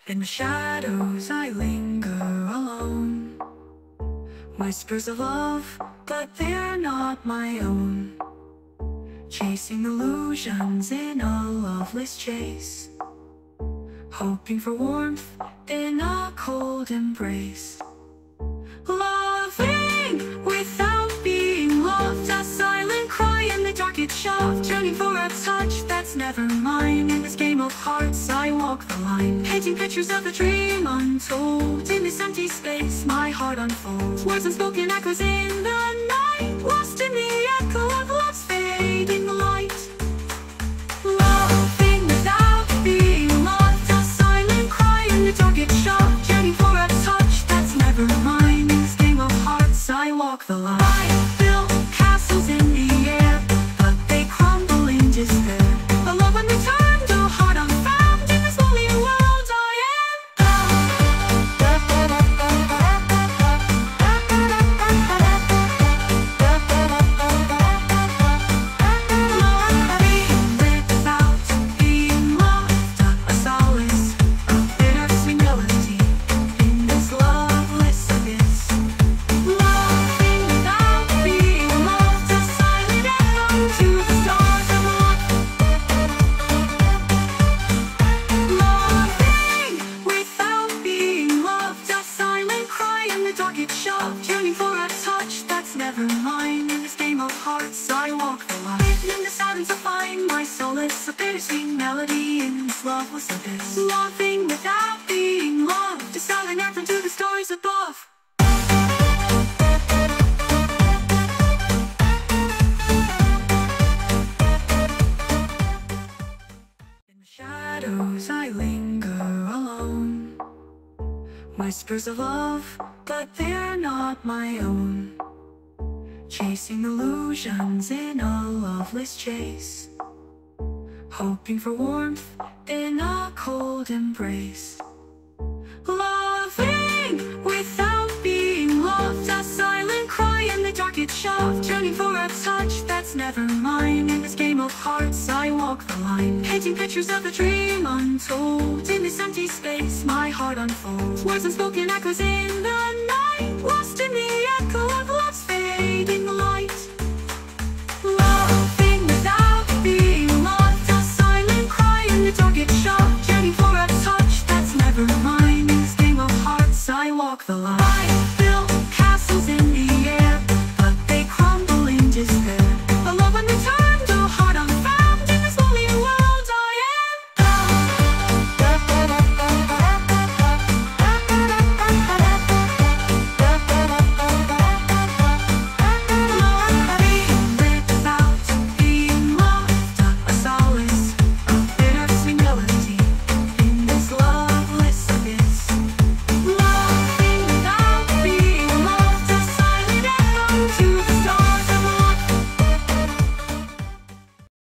In the shadows I linger alone. Whispers of love, but they're not my own. Chasing illusions in a loveless chase, hoping for warmth in a cold embrace. Loving without being loved, a silent cry in the dark it shoved. Yearning for a touch that's never mine. In this game of hearts I walk the line, painting pictures of the dream untold. In this empty space my heart unfolds, words unspoken echoes in the night, lost in the echo of love's fading light. Loving without being loved, a silent cry in the dark it shoved. Yearning for a touch that's never mine. In this game of hearts I walk the line. I built castles in the air, but they crumble in despair. A love unreturned, a heart unfound. In this lonely world I am Loving without being loved, a solace, a bittersweet melody in this loveless abyss. Loving without being loved, a silent echo to the stars above. Loving without being loved, a silent cry in the dark it shoved. Yearning for a touch that's never mine. In this game of hearts I walk the line. In the silence I find my solace, a bittersweet melody in this loveless abyss. Loving without being loved, a silent anthem to the stars above. In the shadows I linger alone. Whispers of love, but they're not my own. Chasing illusions in a loveless chase, hoping for warmth in a cold embrace. Loving without being loved, a silent cry in the dark it shoved. Yearning for a touch that's never mine. In this game of hearts I walk the line, painting pictures of the dream untold. In this empty space my heart unfolds, words unspoken echoes in the night, lost in the echo of love's fading light.